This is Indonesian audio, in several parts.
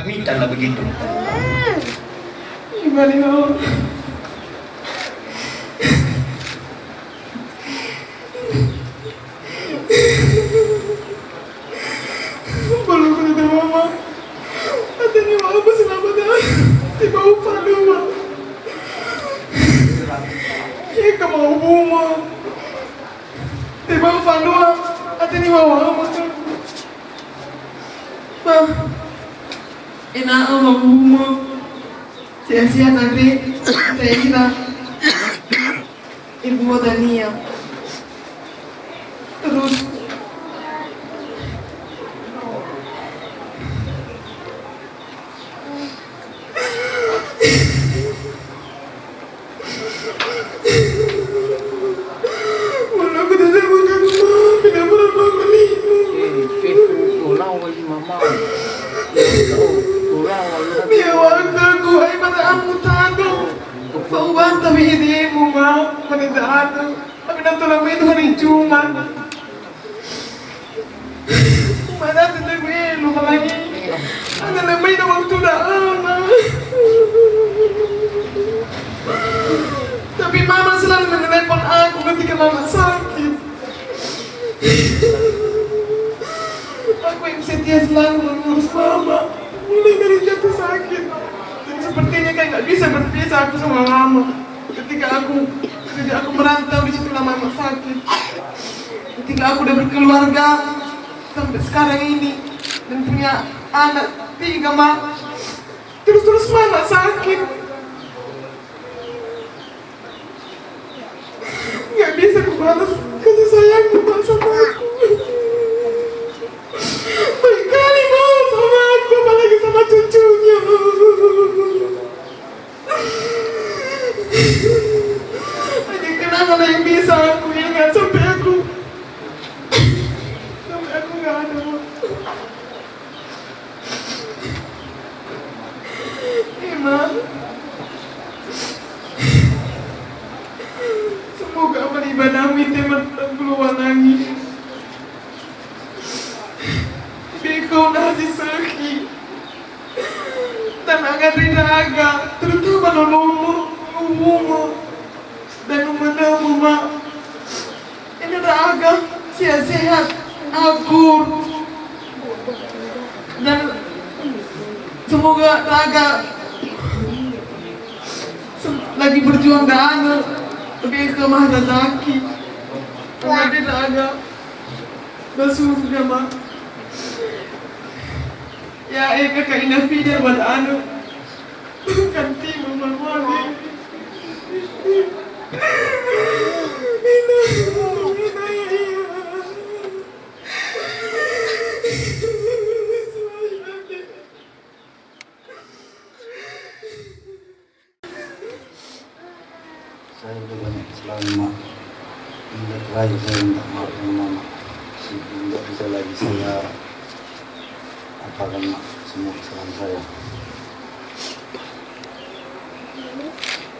pamitan lah begitu. Gimana ya Allah? Belum kata mama. Katanya mama selamat dah. Tiba upah dulu. Ika mau buma. Tiba upah dulu. Katanya mama. Bah. Ina mau buma. Sia-sia nanti saya kira ibu Dania terus wala ko na lang mga pinamulan mga malino Tulang lagi mama. Niyawag ako ay mataamutado pauban tabi hindi mo ma manindaan kami nang tulang may ito rin tiyuman manatin na ko eh lumalagi ano na may nawang tunaan tapi mama selalu menelpon aku ketika mama sakit aku yang setia selalu mengurus mama mulai dari jatuh sakit dan sepertinya kayak nggak bisa berpisah aku sama mama ketika aku merantau di situ mama sakit ketika aku udah berkeluarga sampai sekarang ini dan punya anak 3 mak terus mama sakit nggak bisa kubalas kasih sayangmu sama aku baik kali mau sama aku apalagi sama cucunya hanya kenangan yang bisa aku ingat sampai aku nggak ada Emang semoga peribadahmu itu keluar lagi Biko nasi seki dan agak rinaga terutama nonomo dan umanamu mak ini raga sehat akur dan semoga raga lagi berjuang dan lebih ke Mahazaki ada raga basuhnya mak ya kakak inafidar wal anu kanti mama wali Saya udah selama ini terakhir saya minta maaf sama mama. Tidak bisa lagi saya apakan semua kesalahan saya.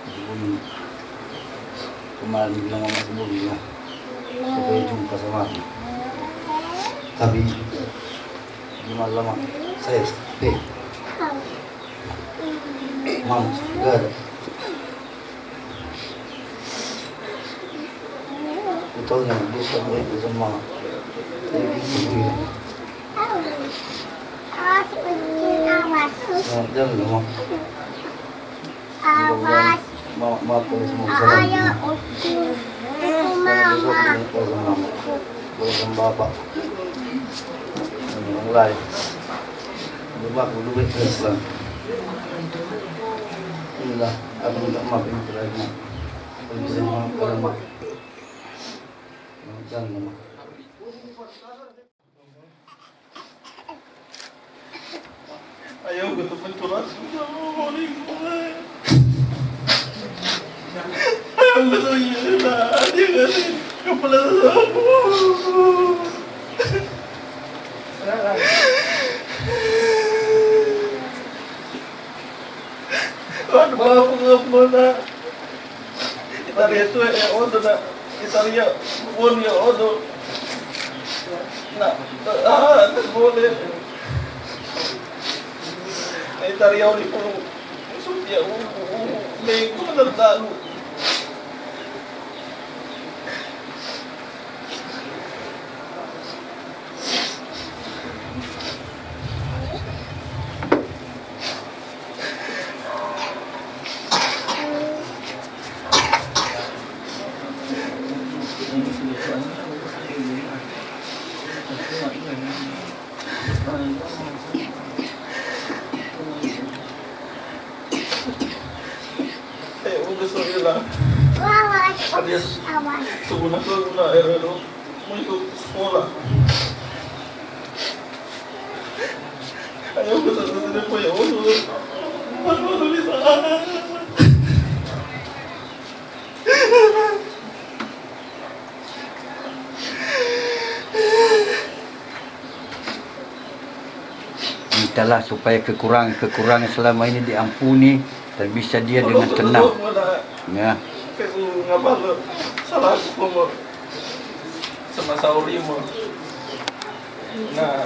Sebelum kemarin bilang mama sebelumnya supaya jumpa sama aku. Tapi gimana lama saya mama gak ada. Tahu yang bisa mereka semua jadi jangan lama maaf semua salah besok sama mama boleh sama bapak yang lain lupa dulu Islam inilah aku minta maaf ini terakhir kalau bisa maaf kalau maaf jangan lama. Ayo kita pencurat ayo kita dia kasih kepala aduh apa kita lihat tuh ya udah kita lihat pun ya udah nah boleh itariyaw ni po. Sumpiya, may kumanartago. Gusto nila. Alias, subunak lang muna, pero mo yung sekolah. Ayaw ko sa sasinin po yung ulo. Ano bisa? Mintalah supaya kekurangan selama ini diampuni dan bisa dia dengan tenang. Ya. Pero nga pala, salah ko mo sa masauri mo na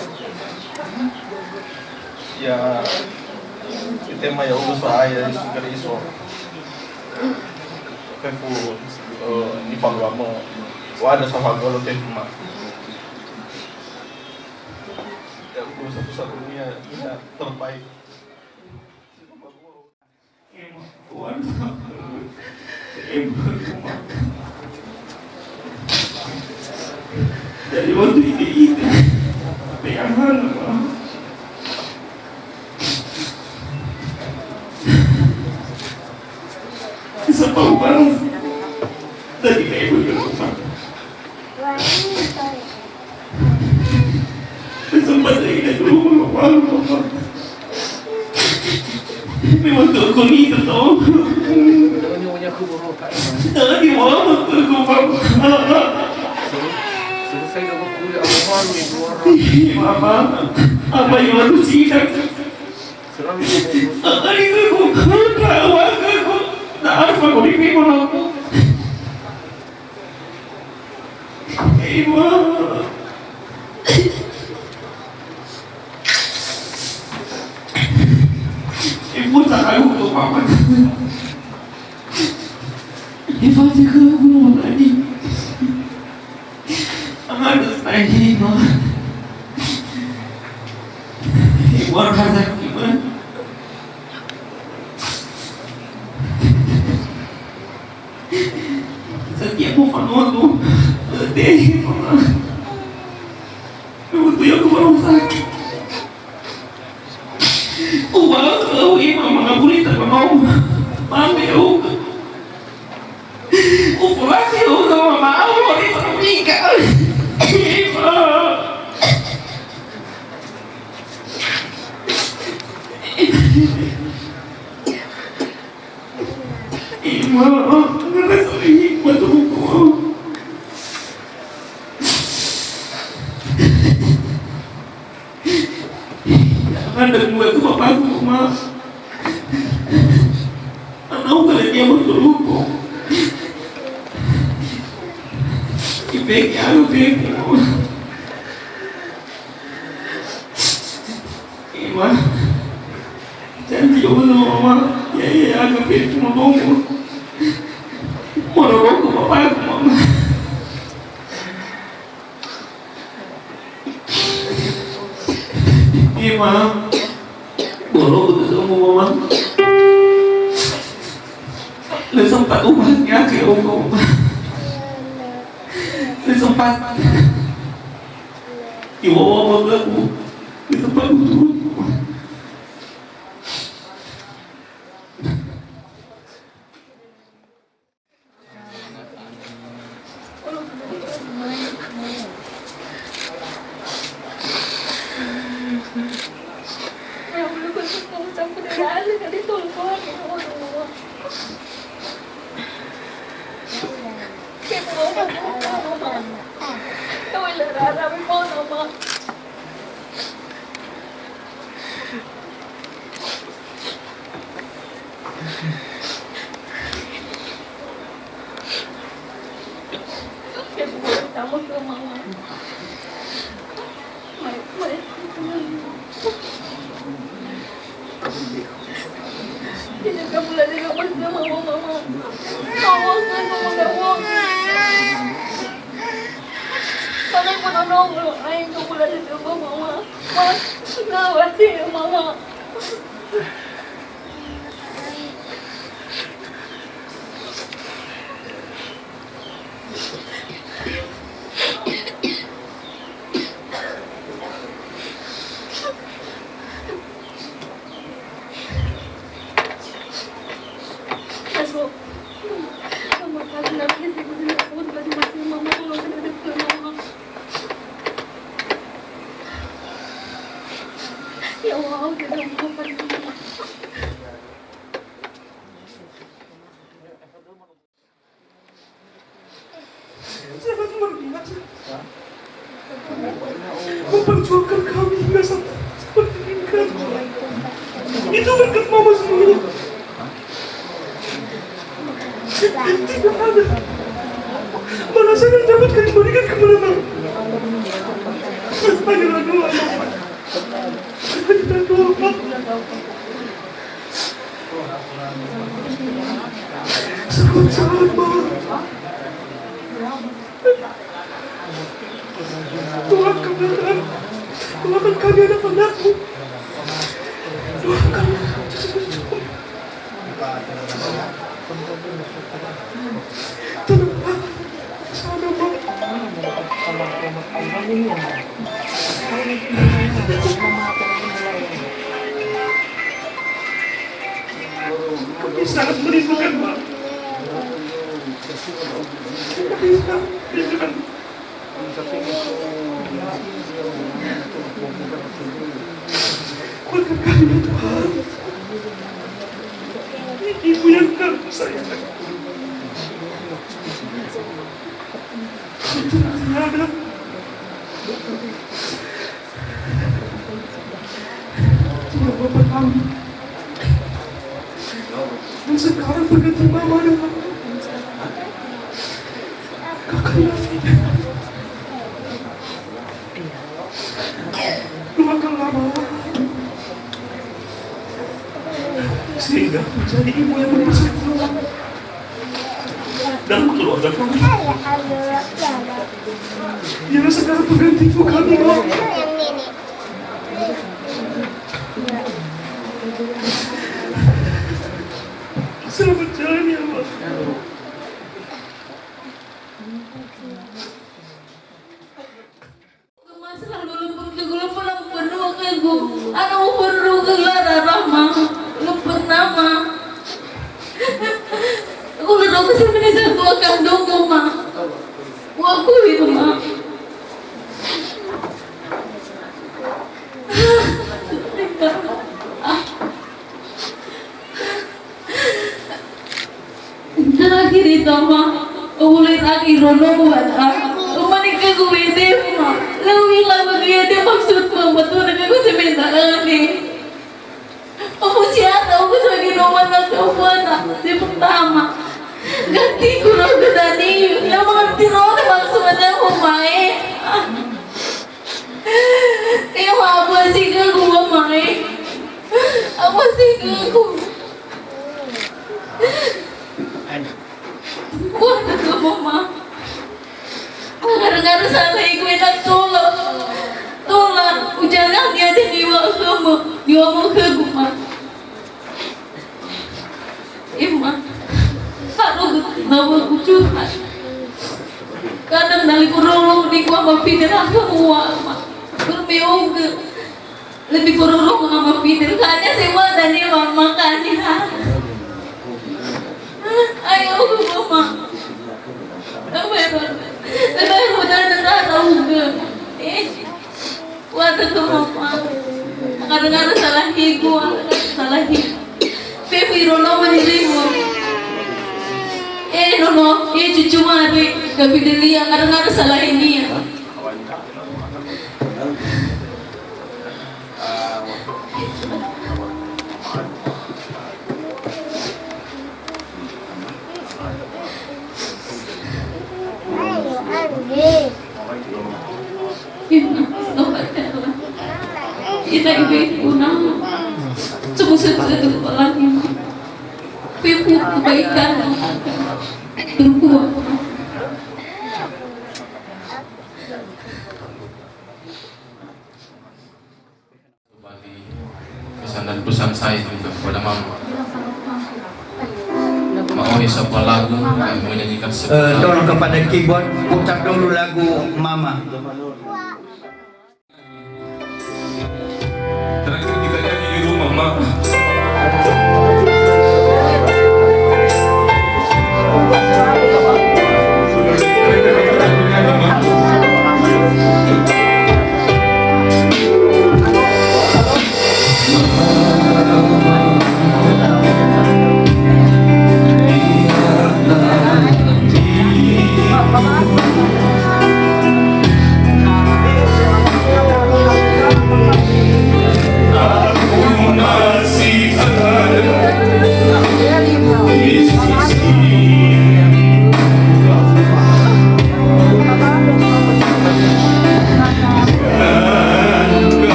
ya tema ya ulo sa ayah sa kariso. Pero ni pagwa mo wala sa magolo tempo ma. Ya ulo sa dunia terbaik. Dari waktu ini pegangan bisa bau banget dari ibu ke rumah sempat lagi dulu mama memang tuh aku ni tu tau tadi mama tuh aku mama Selesai dah berkulit awal ni dua orang. mama apa yang aku sidak Seram ni. tadi aku awak aku tak apa aku di film aku Ibu Ibu tak tahu tu mama Ibu tak tahu tadi harus lagi mama Ibu rasa gimana setiap mau tu deh mama Ibu tu yang baru sakit kau mama nggak boleh terkenal mami pulang juga mama mau dipernikah Ibu ngerasa hikmat hukum ada dua tu bapakku mama anak kalau dia berhukum ibek aku ibek Ibu janji Allah mama ya aku ibek mau ngomong mau ngomong bapakku mama Ibu bolong betul mama Lu sempat umatnya ke Allah Lu sempat Ibu aku Lu sempat betul Tôi là ra với con mà cái bố tao mất cơ mà mày Tawagan mo na huwag. Sanay mo na nung ay wala dito ba mama? Nawat siya mama. Kaso, kamakal na hindi ko din ako kasi masih mama ko lang nanadip ka mama. Ya wow, kita mau pergi. Sangat luar biasa. Memperjuangkan kami hingga sampai seperti ini kan. Itu berkat mama semua. Tidak ada. Malah saya mendapatkan kembalikan kemana-mana. Hanyalah doa mama. Hanyalah doa mama. Sangat mama. Doakan kami anak-anakmu. Doakan tenang sana kami sangat merindukan Pak. Rindukan kuatkan kami ya Tuhan. Ibu yang kami sayang. Itu tiada. Tidak bapak kami. Dan sekarang berganti mama dengan kakaknya Fida. Doakanlah mama. Sehingga menjadi ibu yang berpersatuan dalam keluarga kami. Dia sekarang penggantiku kami, Mama. Selamat jalan ya, Mama. Selalu lempar penuh ke gue. Anak penuh ke lara ramah. Lempar nama. Aku udah kesini menyesal tua kandung gue mah. Aku itu mah. Terakhir itu mah. Boleh lagi rono buat menikah gue itu mah. Lebih lama dia maksud mah betul dengan gue sebentar nih. Aku siapa? Aku sebagai nomor di pertama. Ganti kurang gedani. Yang mengerti roda maksudnya aku main. Yang apa sih ke gue main? Apa sih ke gue? Wah, ke mama. Gara-gara salah iku enak tolak. Ujangan dia ada di kamu. Dia mau ke gue. Ima, kalau bawa kucuhan, kadang dari kurung di gua sama Fidel aku bermeung lebih kurung sama Fidel kayaknya sewa dan dia makannya. Ayo mama, tapi udah tahu gak? Waduh tuh mama, kadang-kadang salah hiku, salah hiku. Pepi Rono menirimu. Nono, cucu mari ke Fidelia karena salah ini ya. Kita ibu nama. Semua sesuatu lagi. Pipu kebaikan berbuah. Kembali pesan dan pesan saya juga kepada Mama. Mau siapa lagu yang menyanyikan sebuah Tolong kepada keyboard putar dulu lagu Mama. terakhir kita nyanyi di rumah, Mak.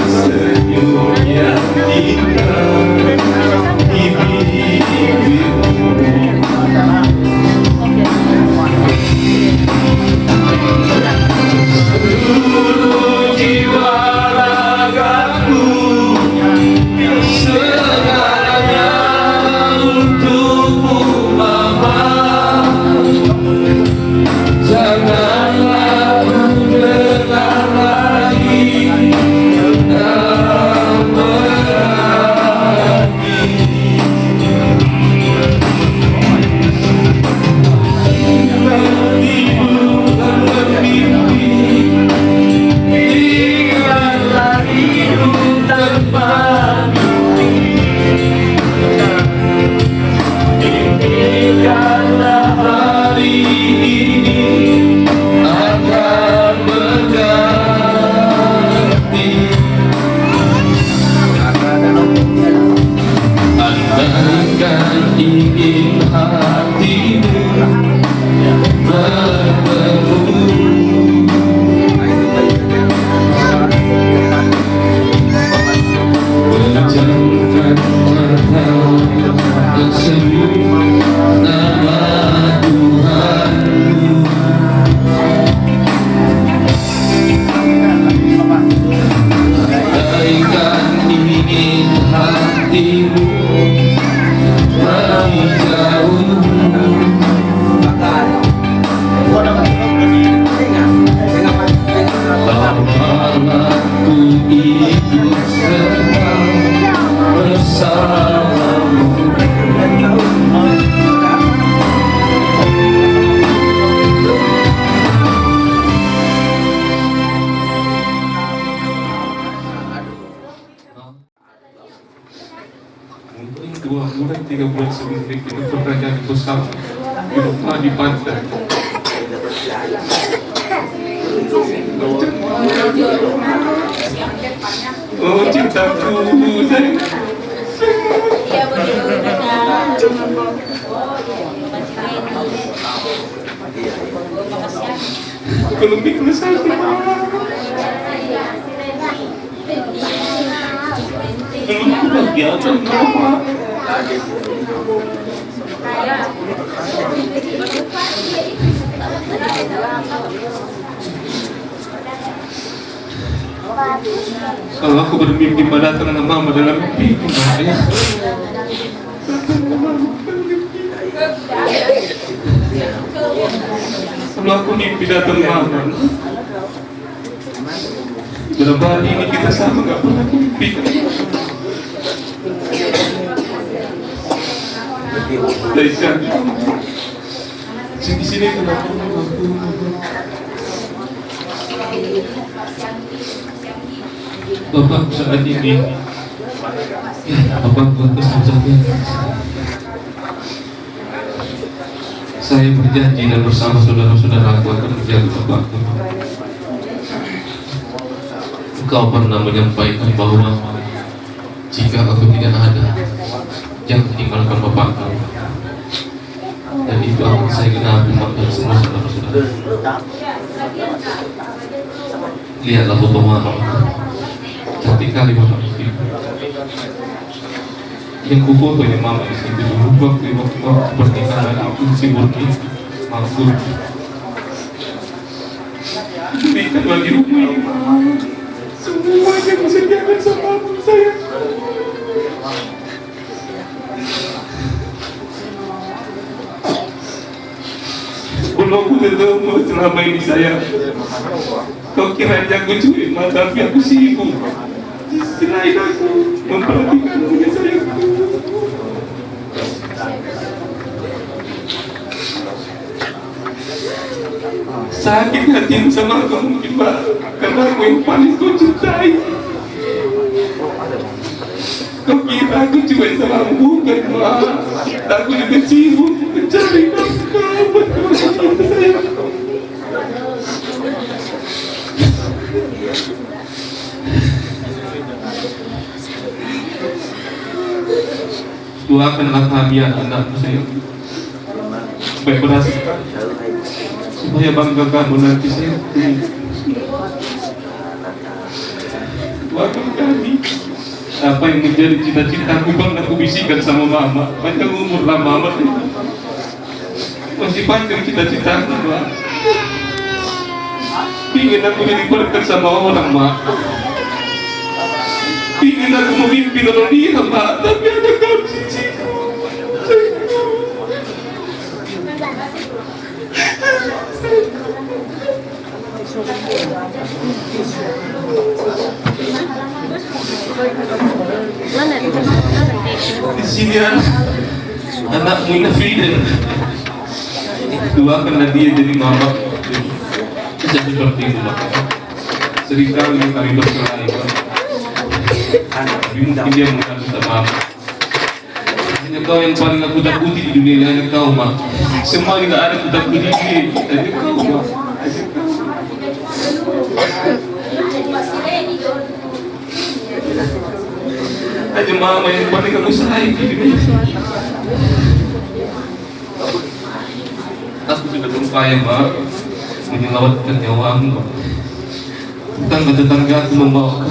Senyum yang indah di bibir dirimu lagi jauh. Bawalah ku hidup senang bersamamu. Mungkin 2 bulan, 3 bulan sebelum ini pertanyaan besar di rumah di pantai. Oh cintaku sayang. Belum dikelesai. Belum kebahagiaan mama. Kalau aku bermimpi pada dengan mama dalam mimpi, ya. Kalau aku mimpi datang mama, berapa hari ini kita sama nggak pernah mimpi. Dari sana, sini kenapa aku? Bapak saat ini, Bapak buat pesan saya. Saya berjanji dan bersama saudara-saudara aku akan menjaga Bapakku. Engkau pernah menyampaikan bahwa jika aku tidak ada, jangan tinggalkan Bapakku. Dan itu akan saya genapi dan semua saudara-saudara. Lihatlah foto mama. Cantik kali mama di sini. Yang ku foto ini mama di sini. Waktu pernikahan itu si Murni mampu berikan bagi rumah ini mama. Semua yang disediakan sama saya. Belum aku ketemu selama ini saya. Kau kira aku curi mata, tapi aku sibuk. Selain aku memperhatikan punya sayangku. Sakit hati sama kau mungkin Pak, karena aku yang paling kau cintai. Kau kira aku cuma sama bukan Pak. Aku juga sibuk mencari nafkah buat keluarga saya. Doakanlah kami anak-anakmu sayang, supaya berhasil, supaya bangga kamu nanti sayang. Doakan kami. Apa yang menjadi cita-citaku bang aku bisikan sama mama. Panjang umur lah mama, masih panjang cita-citaku bang. Ingin aku diperhatikan sama orang mak. Ingin aku memimpin orang dia mak, tapi ada kau di sini. Di sini anakmu Nafiden. Doakanlah dia jadi mama bisa seperti itu mak. Seringkali kami berkelahi mak. Mungkin dia mengaku sama mama. Hanya kau yang paling aku takuti di dunia ini, hanya kau mak. Semua tidak ada aku takuti di dunia ini, hanya kau mak. Hanya mama yang paling aku sayang di dunia ini. Aku sudah berupaya mak menyelamatkan nyawamu. Tetangga-tetangga aku membawa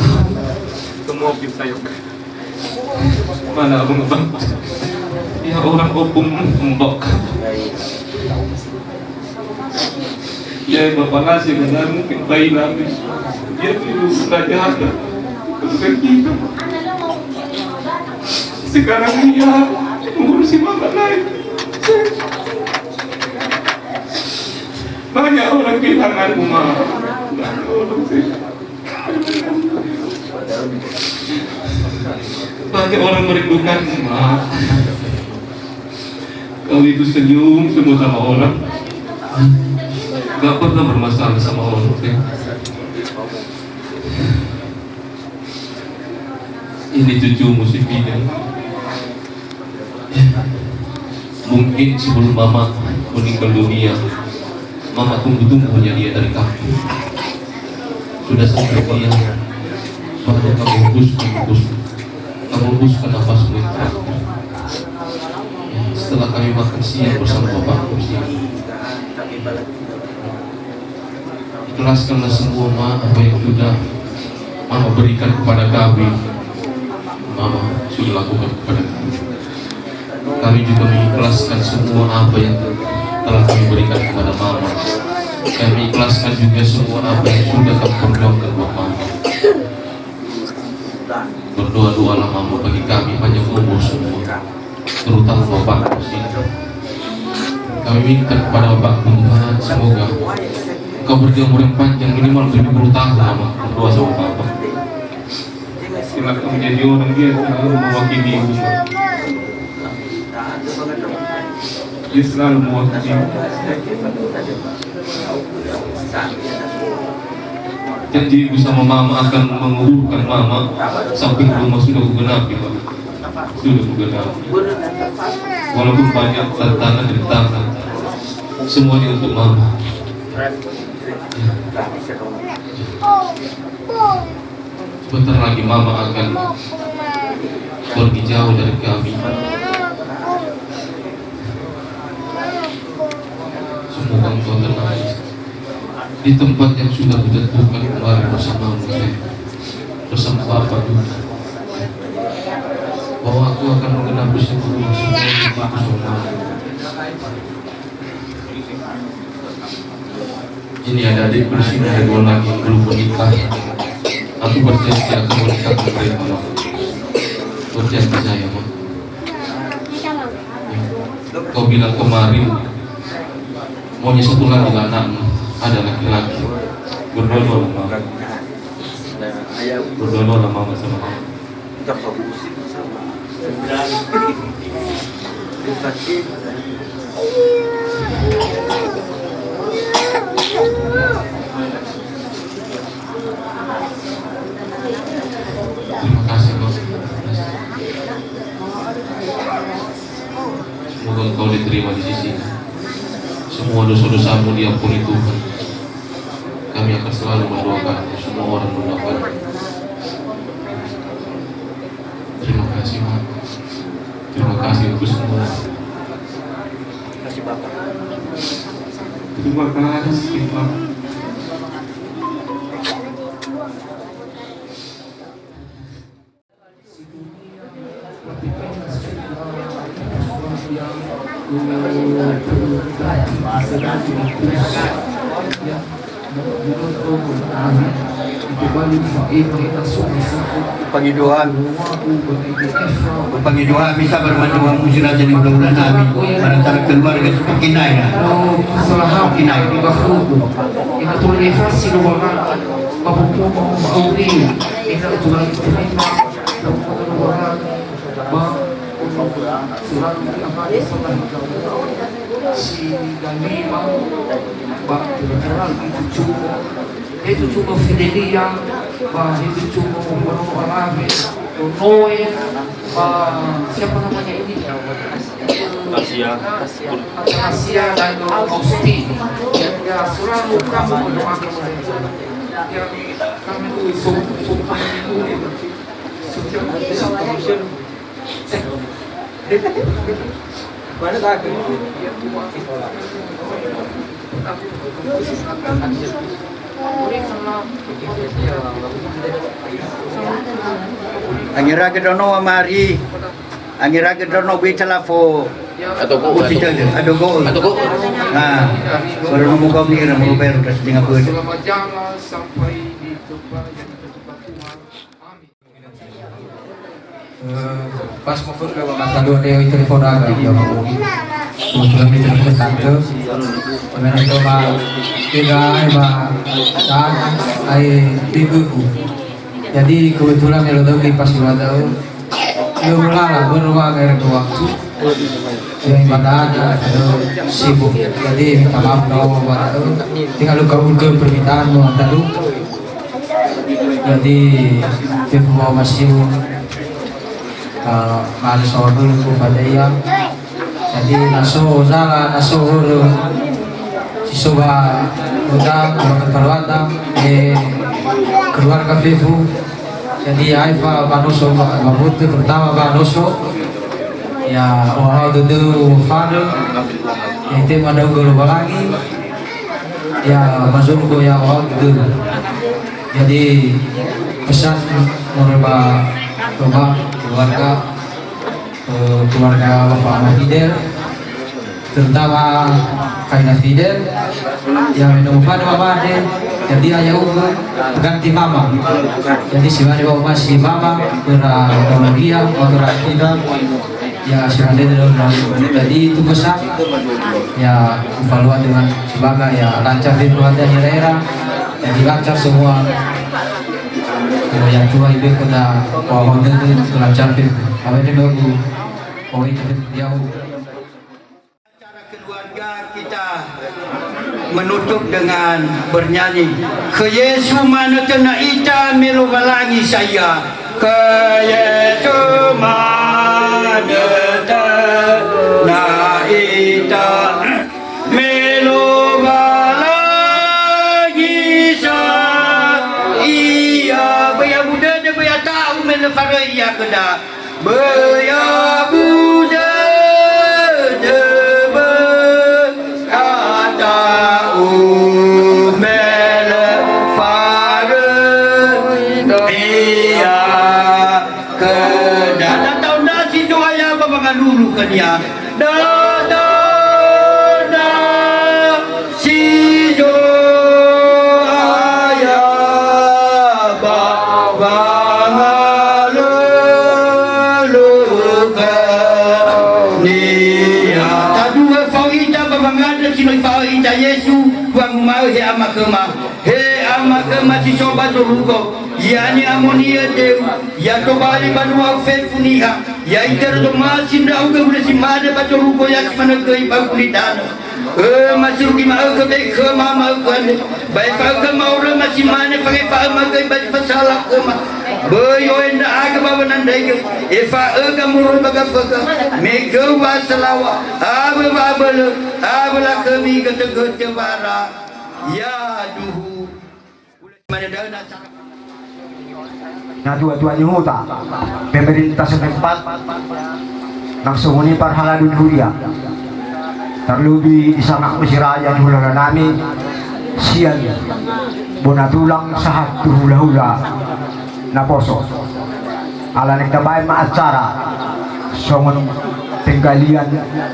ke mobil saya. Mana abang abang? Ya orang opung membok. Ya bapak nasi benar mungkin bayi lagi. Dia dulu raja harta. Bukan kita. Sekarang dia mengurusi mama lain. Banyak orang kehilanganmu, Ma. Banyak orang sih. Banyak orang merindukanmu, Ma. Kau itu senyum semua sama orang. Gak pernah bermasalah sama orang sih. Ini cucumu si Fidel. Mungkin sebelum mama meninggal dunia, mama tunggu-tunggunya dia dari kamu. Sudah sampai dia, makanya kamu hembuskan nafasmu yang terakhir. Setelah kami makan siang bersama bapakku siang, ikhlaskanlah semua Ma apa yang sudah Mama berikan kepada kami. Mama sudah lakukan kepada kami. Kami juga mengikhlaskan semua apa yang telah kami berikan kepada Mama. Kami ikhlaskan juga semua apa yang sudah kami perjuangkan buat Mama. Berdoa-doalah Mama bagi kami panjang umur semua, terutama Bapakku sini. Kami minta kepada Bapakku Tuhan, semoga Kau beri umur yang panjang minimal 70 tahun Mama. Berdoa sama Papa. Silakan menjadi orang dia selalu mewakili ibu. Dia selalu mewakili ibu. Janji ibu sama Mama akan menguburkan Mama sampai rumah sudah kugenapi, Pak. Sudah kugenapi. Walaupun banyak tantangan dan rintangan, semuanya untuk Mama. Sebentar lagi Mama akan pergi jauh dari kami. Semoga Engkau tenang di tempat yang sudah ditentukan kemarin bersamamu, bersama Bapak juga. Bahwa aku akan menggenapi semua ini ada adikku di sini, ada 2 lagi yang belum menikah. Aku berjanji akan menikahkan mereka, Ma. Berjanji saya, Ma. Kau bilang kemarin maunya 1 lagi anakmu, ada laki-laki. Berdoa-doa, Ma. Berdoa-doa Mama sama Mama. Terima kasih, Ma. Semoga Engkau diterima di sisi. Semua dosa-dosamu diampuni Tuhan. Kami akan selalu mendoakan, semua orang mendoakan. Terima kasih, Ma. Terima kasih untuk semua. Terima kasih, Bapak. Terima kasih, Pak. Pagi doa bisa bermaju musyrah jadi mudah-mudahan amin. Antara keluarga seperti naik. Seperti naik di bahu. Ina tuloy fasi no mga mapupumo mauri. Ina tuloy terima. Selalu diamati sama si Dalima, itu cuma Fidelia, itu cuma Arabi, Noe, siapa namanya ini? Asia dan Austin. Ya selalu kamu mendoakan mereka. Ya kami itu suka itu. Setiap mana tak? Angira kedono amari, angira kedono bicara fo. Atau go, atau go. Nah, baru mau kau mikir mau bayar kas dengan apa? Selamat jalan sampai di tempat yang kita Tuhan. Amin. Pas mau ke Bapak Tadu ada yang telepon agak ya Pak. Kemudian di telepon tante. Kemudian itu Pak tiga Pak dan ibuku. Jadi kebetulan melodi pas dua tahun. Dia mulai beruang dari waktu. Yang ibadahnya sibuk. Jadi minta maaf kalau Bapak Tadu. Tinggal lu kabulkan permintaan Bapak Tadu. Jadi Februari masih malis order kepada ia. Jadi naso si soba udang perwata keluarga Fefu. Jadi Aifa Banoso mabut pertama Banoso ya orang itu father itu ada guru lagi ya masuk ke ya orang itu. Jadi pesan merubah keluarga Bapak Ahmad Fidel, terutama Kaina Fidel yang minum mama deh. Jadi ayah ganti mama. Jadi si bawa si mama dia orang tidak ya si jadi itu pesan ya evaluasi dengan sebagai ya lancar di keluarga daerah. Jadi lancar semua yang tua ibu kena pohon itu lancar itu apa ini baru oh itu jauh. Acara keluarga kita menutup dengan bernyanyi ke Yesu mana kena ita melu balangi saya ke Yesu mana kena ita melu Faraya kena Baya Buddha Deba Kata Umele Faraya kena Datang nasi doaya Bapak dulu kan ya Yesu buang mau he amakema si soba torugo yani amonia deu ya to bali banua fefuniha ya iter to masinda uga ule si made batorugo ya simana gei bakulidano masurugi ma ke be ke mama kan bai fa ke maura masimane pakai fa ma gei baj pasala koma boyo enda aga babanan dai efa aga murun baga faga me ke wasalawa abala kami ketegut bara ya duhu mana dana na dua-dua nyuta pemerintah setempat langsung ini parhala dunia terlebih di sana Mesiraya di hula nami sian bona tulang sahat hula-hula na poso ala nagtabay maacara songon penggalian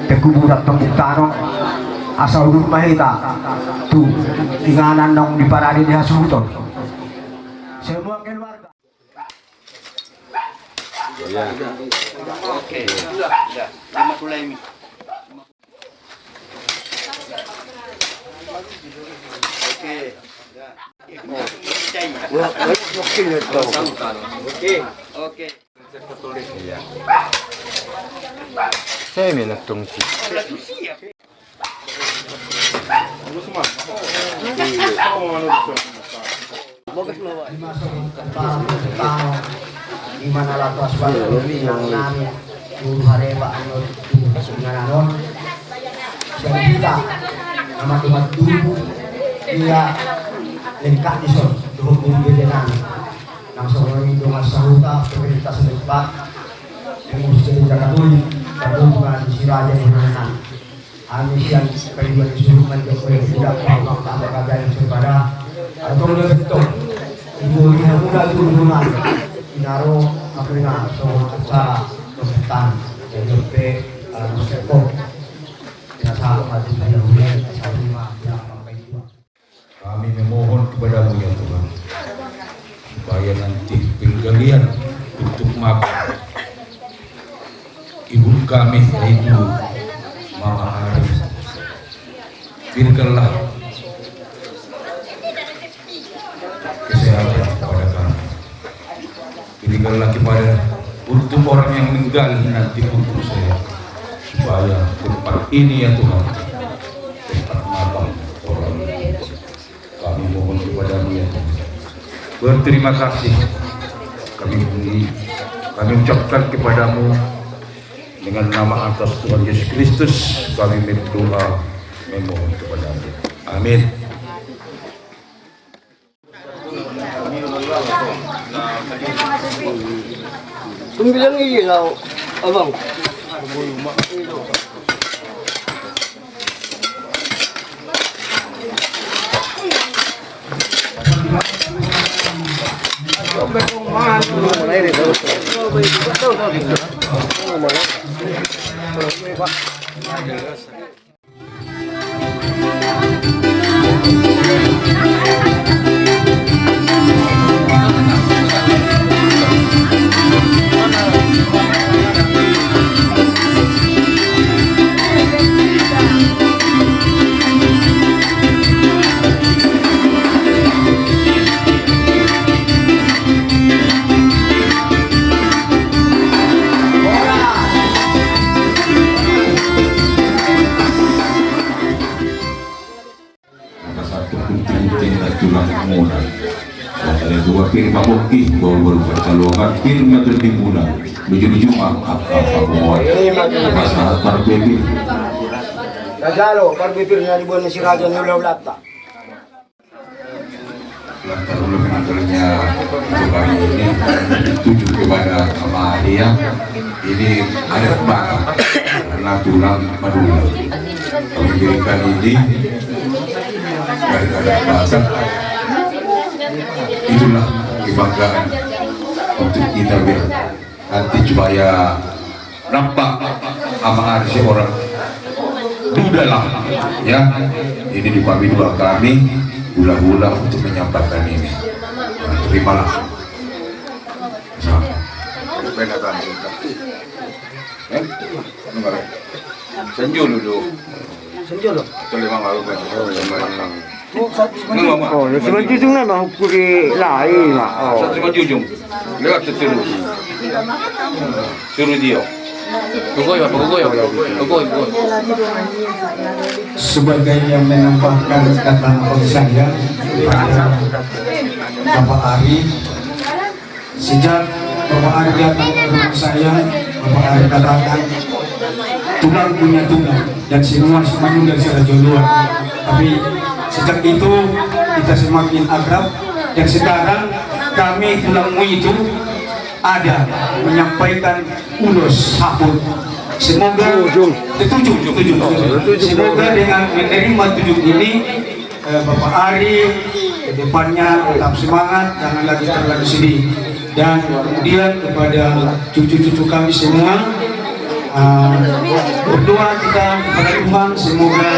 tekuburat pembuktanong asal ulun mahita tu inganan nong diparani di hasuton semua keluarga. Ya. Oke. Sudah. Lama mulai. Oke. Oke. 재미있는 동시. Di mana lapas baru yang nami guru harewa anut ngananon jadi kita nama tumat dulu dia lengkap di son dulu bedenan langsung lagi dengan sahuta pemerintah setempat yang harus jadi jakatuli terbuka di Siraja di mana amisian kedua disuruh menjauh tidak mau tak ada kabar yang sepada atau lebih betul ibu yang muda turungan Inaro Afrika so acara kebetulan JP Musepo jasa maju dahulu kami memohon kepadamu ya Tuhan supaya nanti penggalian untuk makan ibu kami yaitu Mama Arif. Berikanlah kesehatan kepada kami. Berikanlah kepada untuk orang yang meninggal nanti untuk saya, supaya tempat ini ya Tuhan, tempat makam orang. Kami mohon kepadamu ya Tuhan. Berterima kasih kami ucapkan kepadamu dengan nama atas Tuhan Yesus Kristus. Kami berdoa memohon kepadamu. Amin. Sembilan ini lah, abang. Ada dua firma bukti bahwa bercalokan firma tertimbuna menuju apa mohon masalah berbeda. Rajalo, berbibir na ribuan na si Raja Nulaw Lata. Lantar ulun mengantarnya untuk kali ini tuju kepada Maria. Ini ada bakal karena tulang madura. Kami berikan ini dari bakal. Itulah kebanggaan untuk kita nanti supaya nampak amanah seorang duda lah ya. Ini di kami dua kami hula-hula untuk menyampaikan ini. Terimalah. Senjol dulu. Senjol dulu. Memang harus Oh, sebab itu na mahukuri lain lah. Sa jujung lewat terus suruh dia Sebagai yang menampakkan kata saya pada Bapak Ari, sejak Bapak Ari datang ke rumah saya, Bapak Ari katakan tulang punya tulang dan semua dari secara jodoh. Tapi sejak itu kita semakin akrab dan sekarang kami tulangmu itu ada menyampaikan ulos sabut. Semoga tujuh. Semoga dengan menerima tujuh ini Bapak Ari ke depannya tetap semangat, jangan lagi terlalu sedih. Dan kemudian kepada cucu-cucu kami semua berdoa kita kepada Tuhan semoga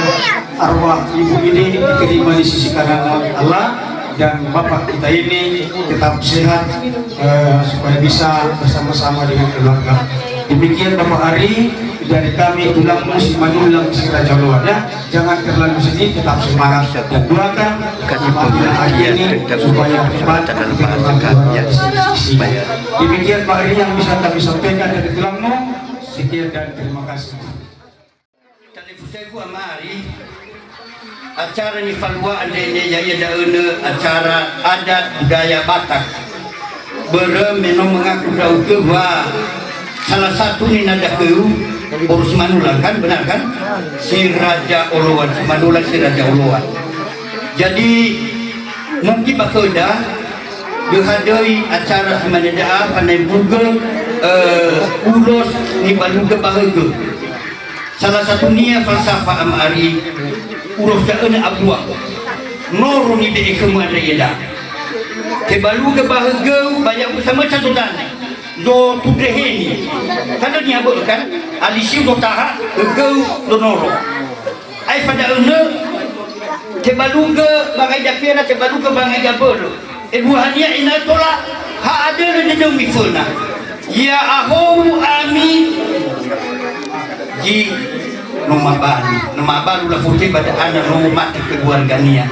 arwah ibu ini diterima di sisi kanan Allah dan bapak kita ini tetap sehat supaya bisa bersama-sama dengan keluarga. Demikian Bapak Ari dari kami tulangmu si Manulang si Raja Luar ya. Jangan terlalu sedih, tetap semangat dan doakan apabila hari ini supaya cepat demikian Pak Ari yang bisa kami sampaikan dari tulangmu. Sekian dan terima kasih. Telepon saya gua mari acara ni falwa adanya ya dauna acara adat budaya Batak. Bermenong mengaku tahu ke salah satu ni nada keu urus Manulang kan, benar kan? Si Raja Uluan, Manulang si Raja Uluan. Jadi mungkin bakoda dihadiri acara semanada pandai buga ulos ni baluga bahagia. Salah satunya falsafah amari ulos daun abdua noro ni de kemana yeda. Kebaluga bahagia banyak bersama satu dan do tudeheni. Kada ni abul kan alisi do taha geu do noro. Ai pada una kebaluga bagai dapira kebaluga bagai gabol. Ebuhania inatola ha ada le de mifuna. Ya ahu amin ji numabalu la futi pada ana no mati keluarganya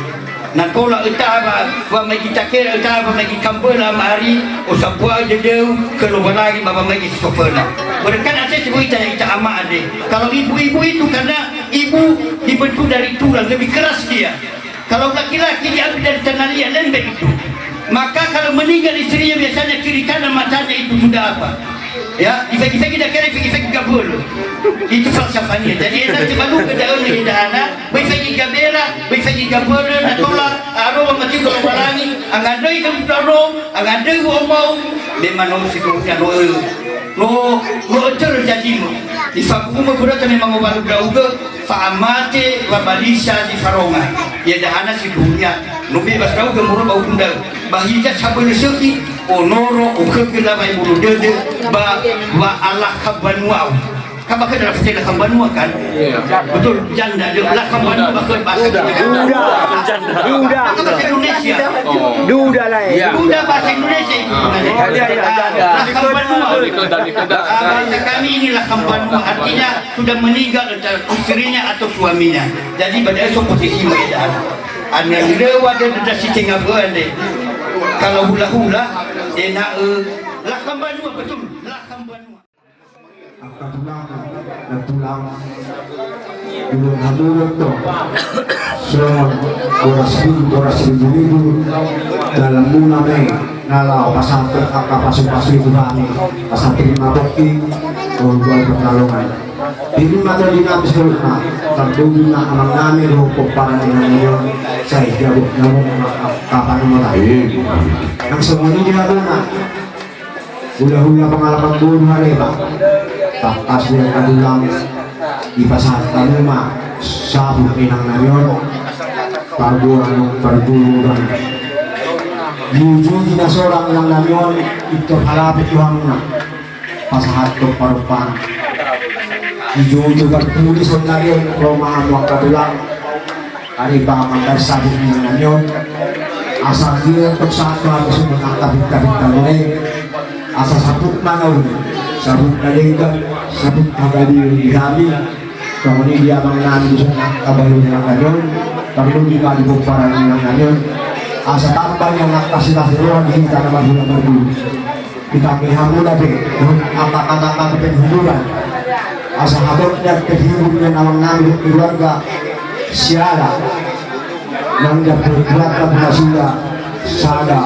na kola utaba wa magi takera utaba magi kambela mari usapua dedeu keluar lagi baba magi sofana berkan aja cerita ita ama ade kalau ibu-ibu itu karena ibu dibentuk dari tulang lebih keras dia kalau laki-laki diambil dari tangan dia lembek itu maka kalau meninggal istrinya biasanya kiri kanan matanya itu sudah apa ya ifek-ifek dah kira ifek-ifek gabul itu falsafahnya jadi nanti baru ke daun ni dana ifek gabela ifek gabul na tola aro mati ko balangi angadoi ka taro angadoi wo mau de manom siku ya no terus jadi mo ifakumu berata memang baru gauga fa amate wa balisha di faronga ya dahana si dunia no bebas gauga muru bau kunda bahija sabun seki onoro ukegila mai bulu dede ba wa Allah kabanwau kabaka dalam istilah kabanwa kan betul janda dia lah kabanwa bakal bahasa duda bahasa Indonesia duda lah duda bahasa Indonesia itu lah kabanwa bahasa kami inilah kabanwa artinya sudah meninggal antara istrinya atau suaminya jadi pada esok posisi medan ane lewa dia si tengah berade kalau hula-hula enak lah kambanua betul lah kambanua Angkat tulang dan tulang dulu hamil itu boras ribu dalam muname nalau pasapir angka pasu itu kami pasapir maboki jual perkalungan ini mata dinamis rumah terduga amang nami rokok para dinamio saya jauh namun kapan mulai yang semuanya dilakukan hula-hula pengalaman bunuh hari pak pas dia kadulang di pasar rumah sabuk pinang namion paguan perburuan diuji seorang yang namion itu harap Tuhannya pasahat ke parupan diuji bertulis lagi rumah kadulang hari bangun dari sabuk pinang namion asal dia untuk satu harus mengangkat-angkat talune asal sabuk manau sabuk kalengga sabuk agadi dihami kemudian dia mengenali kabalu dengan kanyon perlu dibalik para dengan kanyon asal tambah yang kasih ruang di tanah bahula baru kita melihatmu lagi kata-kata penghubungan asal habuk dan kehidupan awang nami keluarga siara yang dapat bergerak berhasilnya sada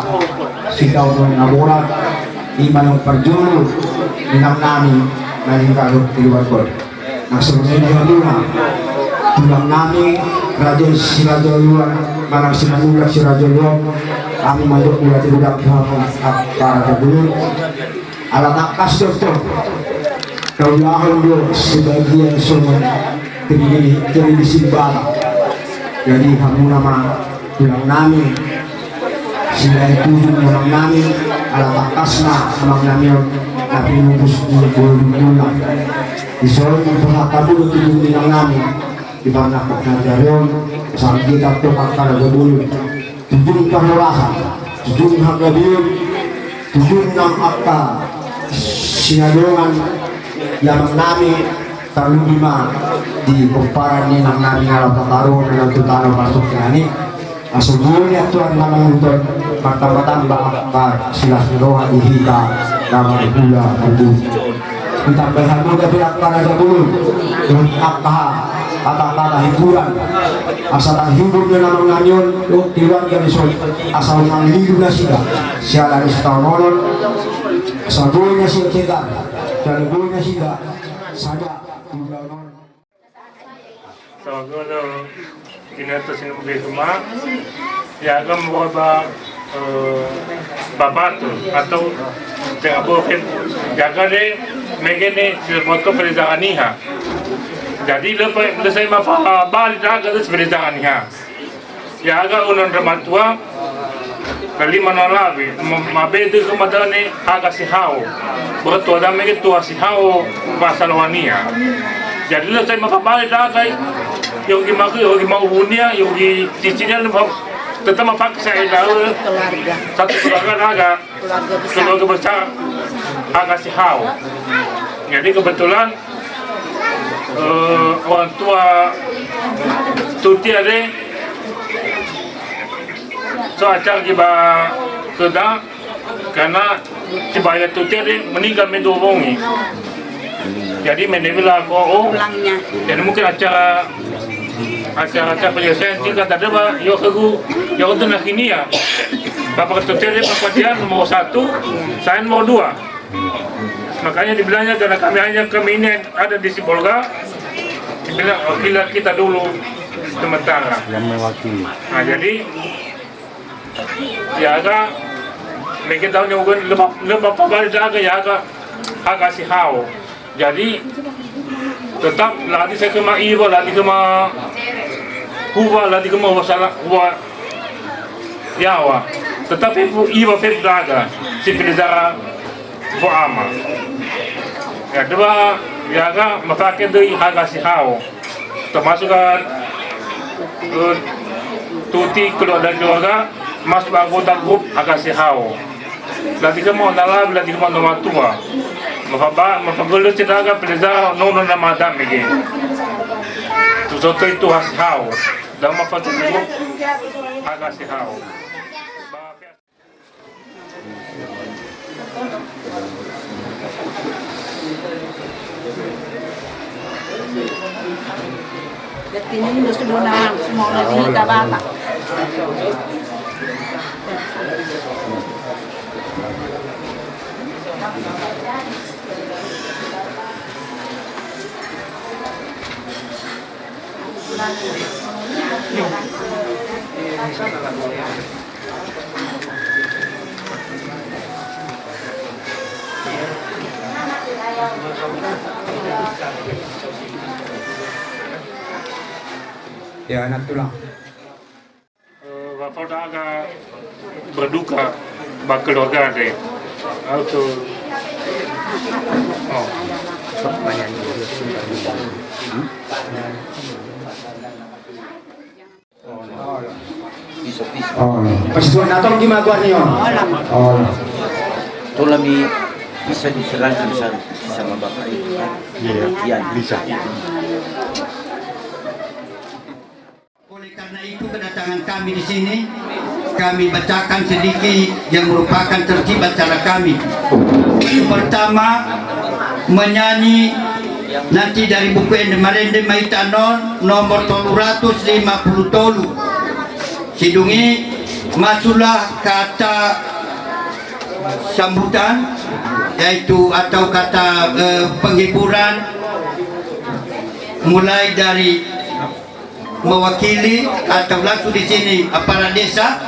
si tahun laborat di manong perjulu minang nami naling karut di luar kod maksudnya dihaduna tulang nami raja si raja luar manang si manulak si raja luar kami manduk ulat udak tuhan para terbulu alat akas dokter kau lahir dulu sebagian semua jadi disimbala jadi kamu nama tulang nami sila itu tulang nami alat akasna amang nami tapi mubus tulang disuruh memperhatikan tulang nami di mana kerjaan saat kita tukar karena dulu tujuh kahulasan tujuh hagabiun tujuh enam akta sinadongan yang nami terlima di pemparan ni nang nami ngalau tataruh dengan tutano masuk ini asumulnya Tuhan nama untuk tambah akar silas roha dihita nama pula itu kita berharap dari akar ada dulu dengan akar kata-kata hiburan asal hibur dengan nama nganyon keluarga disol asal nganlidu nasida sialan istanolon asal dulunya sih kita dan dulunya sida saja so kalau inato sinubuhay rumah ya agam mga babato atau dengan boken jaga deh megene foto perizanganiha jadi lepas saya mafah balik jaga deh perizanganiha ya agak unon ramatua kali mana labi mabede kemadane agak sihau betul ada mege tua sihau pasalwania jadi lepas saya mafah balik jaga yogi mau bunia yogi cicinya lebih tetap mafak saya tahu satu keluarga keluarga besar agak sihau jadi kebetulan orang tua tuti ada so acar kiba kena karena kibaya tuti ada meninggal mendobongi jadi menebila ko jadi mungkin acara penyelesaian tingkat ada bah yo kegu yo tu nak ini ya bapak tuti ada perpadian nomor 1 saya nomor 2 makanya dibilangnya karena kami ini ada di Sibolga dibilang wakilan kita dulu sementara yang mewakili. Nah jadi ya agak mereka tahu nyogon lebih pabalik agak si hao. Jadi tetap lagi saya kema iba lagi kema huwa lagi kema wasala huwa yawa tetap iba fefdaga si filizara fuama. Ya dua ya agak memakai dari harga si hao termasuk tuti keluarga masuk anggota grup agak si hao lagi kemo dalam lagi kemo nomor tua mafagolo citaga peleza nono na madam again tu soto itu has hao dan mafatu grup agak si hao Ini gusto mo na semua na bata. Ya anak tulang. Bapak agak berduka bagi keluarga deh. Auto. Oh. Pasukan naton gimana niyo? Itu lebih bisa diterangkan sama bapak itu kan? Iya, bisa. Oleh karena itu kedatangan kami di sini, kami bacakan sedikit yang merupakan tertib acara kami. Pertama, menyanyi nanti dari buku Endemarende Maitanon nomor 350 tolu. Sidungi masulah kata sambutan yaitu atau kata penghiburan mulai dari mewakili atau langsung di sini aparat desa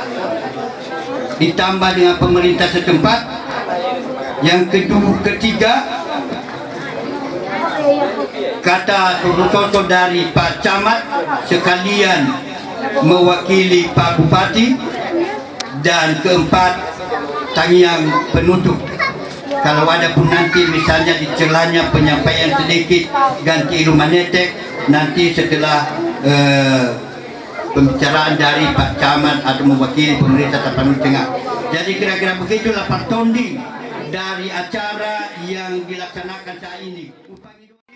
ditambah dengan pemerintah setempat. Yang ketiga kata sosok dari Pak Camat sekalian mewakili Pak Bupati, dan keempat tanggiang penutup. Kalau ada pun nanti misalnya di celahnya penyampaian sedikit ganti Ilmanetek nanti setelah pembicaraan dari Pak Camat atau mewakili pemerintah Tapanuli Tengah. Jadi kira-kira begitulah partonding dari acara yang dilaksanakan saat ini.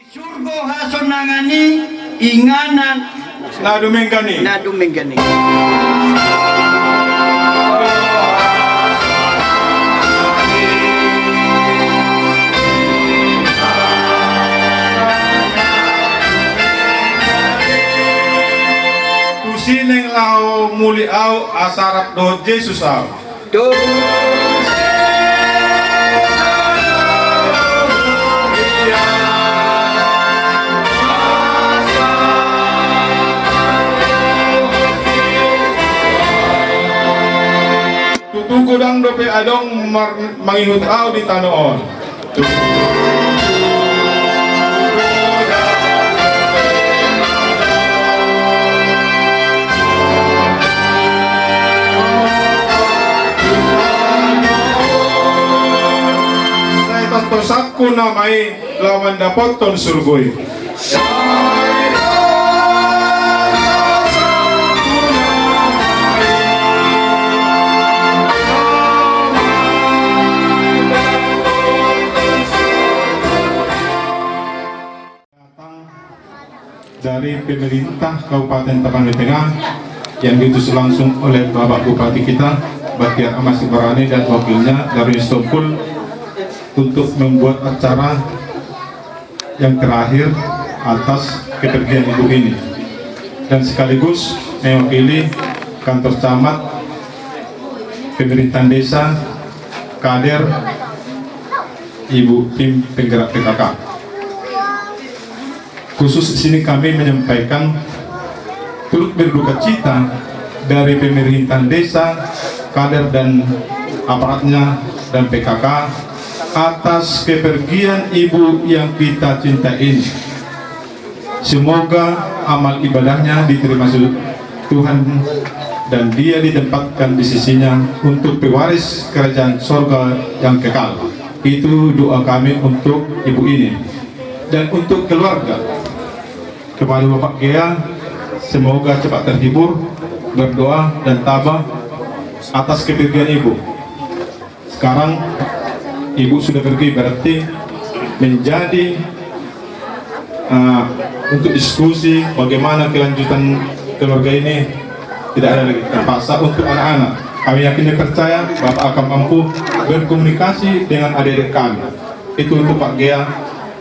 Surgo hason nangani inganan Nadu menggani. Tusineng lau muli au asarap do Jesus au. Gudang dope adong mangihut au di tanoon. Saya tosakku namai lawan dapat ton surgoy. dari pemerintah Kabupaten Tapanuli Tengah yang diutus langsung oleh Bapak Bupati kita, Bakhtiar Ahmad Sibarani, dan wakilnya dari Istanbul untuk membuat acara yang terakhir atas kepergian ibu ini, dan sekaligus mewakili kantor camat, pemerintahan desa, kader, ibu tim penggerak PKK. Khusus di sini kami menyampaikan turut berduka cita dari pemerintahan desa, kader dan aparatnya dan PKK atas kepergian ibu yang kita cintai ini. Semoga amal ibadahnya diterima Tuhan dan dia ditempatkan di sisinya untuk pewaris kerajaan sorga yang kekal. Itu doa kami untuk ibu ini. Dan untuk keluarga, kepada Bapak Gea, semoga cepat terhibur, berdoa dan tabah atas kepergian ibu. Sekarang ibu sudah pergi, berarti menjadi untuk diskusi bagaimana kelanjutan keluarga ini tidak ada lagi. Terpaksa untuk anak-anak, kami yakin dan percaya Bapak akan mampu berkomunikasi dengan adik-adik kami. Itu untuk Pak Gea,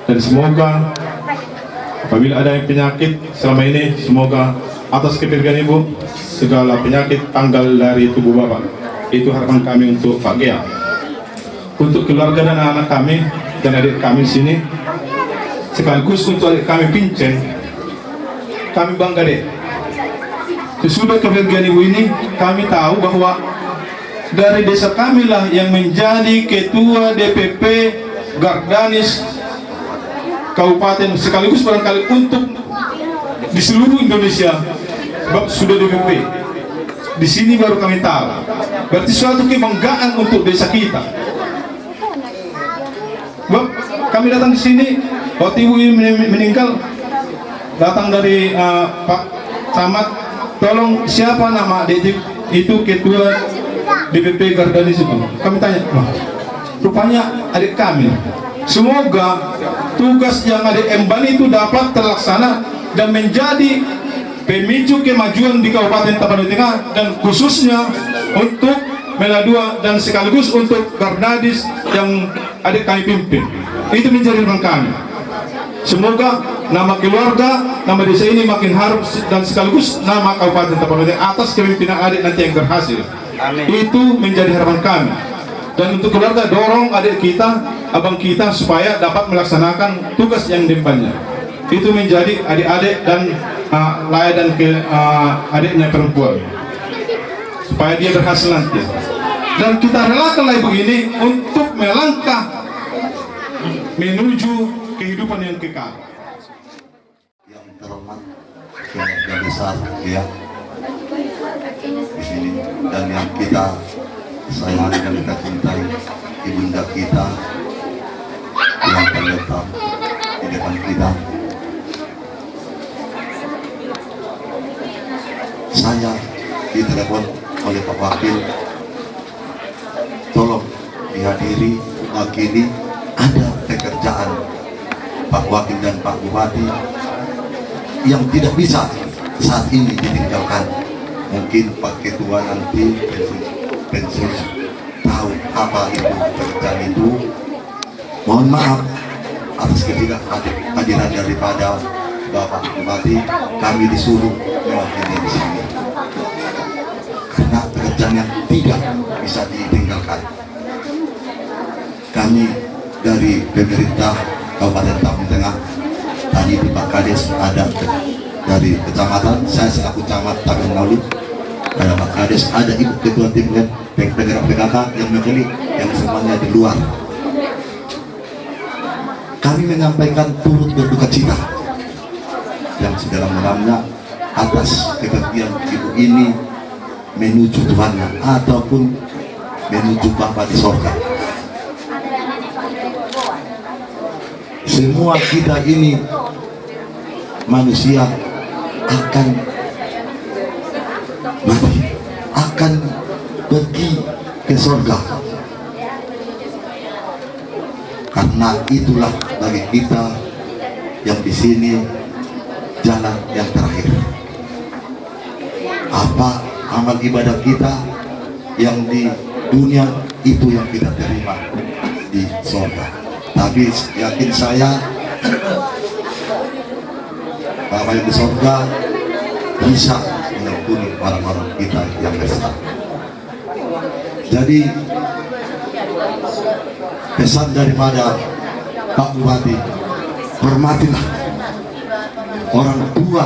dan semoga apabila ada yang penyakit selama ini, semoga atas kepergian ibu segala penyakit tanggal dari tubuh Bapak. Itu harapan kami untuk Pak Gea. Untuk keluarga dan anak kami dan adik kami di sini, sekaligus untuk adik kami Pincen, kami bangga deh. Sesudah kepergian ibu ini, kami tahu bahwa dari desa kami lah yang menjadi ketua DPP Gardanis Kabupaten, sekaligus barangkali untuk di seluruh Indonesia. Sebab sudah DPP di sini baru kami tahu. Berarti suatu kebanggaan untuk desa kita. Sebab kami datang di sini waktu ibu ini meninggal, datang dari Pak Camat, tolong siapa nama adik itu ketua DPP Gardanis itu. Kami tanya, wah, rupanya adik kami. Semoga tugas yang adik emban itu dapat terlaksana dan menjadi pemicu kemajuan di Kabupaten Tapanuli Tengah, dan khususnya untuk Meladua dan sekaligus untuk Gardanis yang adik kami pimpin. Itu menjadi harapan kami. Semoga nama keluarga, nama desa ini makin harum, dan sekaligus nama Kabupaten Tapanuli Tengah atas kepemimpinan adik nanti yang berhasil. Amin. Itu menjadi harapan kami. Dan untuk keluarga, dorong adik kita, abang kita supaya dapat melaksanakan tugas yang diembannya. Itu menjadi adik-adik dan Laya dan adiknya perempuan, supaya dia berhasil nanti. Dan kita relakanlah ibu ini untuk melangkah menuju kehidupan yang kekal. Yang terhormat, yang besar, ya, di sini, dan yang kita sayangi dan kita cintai, ibunda kita yang terletak di depan kita. Saya ditelepon oleh Pak Wakil, tolong dihadiri pagi ini, ada pekerjaan Pak Wakil dan Pak Bupati yang tidak bisa saat ini ditinggalkan. Mungkin Pak Ketua nanti pensiun tahu apa itu pekerjaan itu. Mohon maaf atas ketidakhadiran daripada Bapak Bupati, kami disuruh mewakili di sini karena pekerjaan yang tidak bisa ditinggalkan. Kami dari pemerintah Kabupaten Tapanuli Tengah, tadi di Pak Kades ada dari kecamatan, saya selaku camat Tapanuli, ada Pak Kades, ada Ibu Ketua Tim Penggerak PKK yang mewakili, yang semuanya di luar. Kami menyampaikan turut berduka cita yang sedalam-dalamnya atas kepergian ibu ini menuju Tuhannya ataupun menuju Bapa di sorga. Semua kita ini manusia akan mati, akan pergi ke sorga. Karena itulah bagi kita yang di sini jalan yang terakhir. Apa amal ibadah kita yang di dunia itu yang kita terima di surga. Tapi yakin saya bahwa yang di surga bisa mengampuni orang-orang kita yang besar. Jadi pesan daripada Pak Bupati, hormatilah orang tua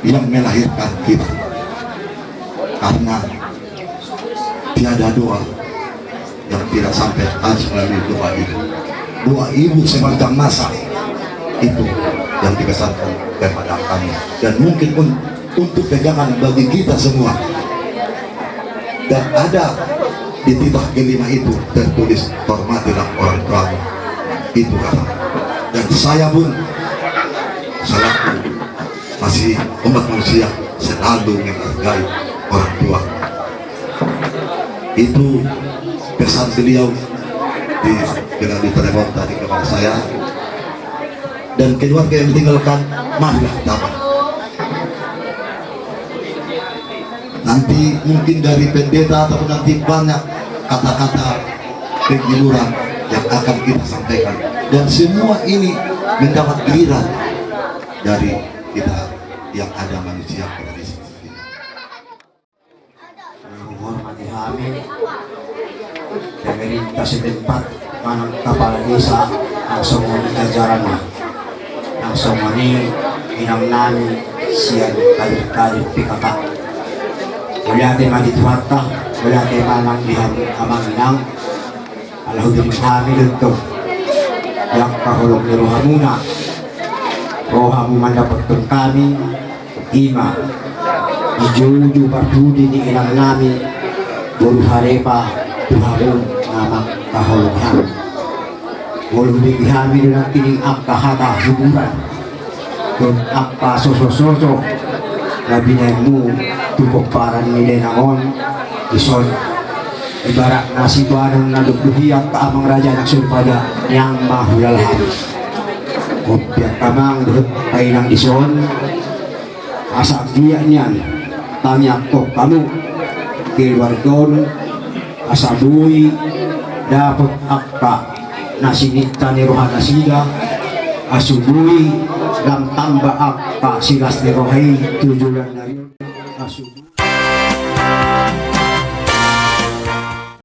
yang melahirkan kita, karena tiada doa yang tidak sampai harus melalui doa ibu. Doa ibu semacam masa itu yang dipesankan kepada kami, dan mungkin pun untuk pegangan bagi kita semua. Dan ada di titah kelima itu tertulis, hormatilah orang tua. Itu kata. Dan saya pun selaku masih umat manusia selalu menghargai orang tua. Itu pesan beliau di telepon tadi kepada saya. Dan keluarga yang ditinggalkan, marilah dapat. Nanti mungkin dari pendeta ataupun nanti banyak kata-kata penghiburan yang akan kita sampaikan, dan semua ini mendapat giliran dari kita yang ada manusia di sini. Menghormati kami pemerintah setempat, manang kepala desa, ang semua jajarannya, ang semua ini inang nami siyan kadir-kadir pikata. Wala tayo madituhata, wala tayo mananggihan amang inang, alahudin kami dito. Yang kahulog ni Rohamuna, Rohamu mandapatun kami, ima, ijuju partudi ni inang nami, buru harepa, tuhabon, namang kahuloghan. Wulubig kami ng kining akahata hiburan, kung akpa soso-soso, na binaymo tupuparan ni Lenamon, ison, ibarat na si Tuanong nalugluhiyang kaamang raja ng sulpada niyang mahulalhan. Kopya kamang ay ng ison, asagdiya niyan, tamyak ko kamu, kilwardon, asabuy, dapat akka, nasinita ni Rohana sila, asubuy, lang tamba akka silas ni Rohay, tujulan na yun, asubuy.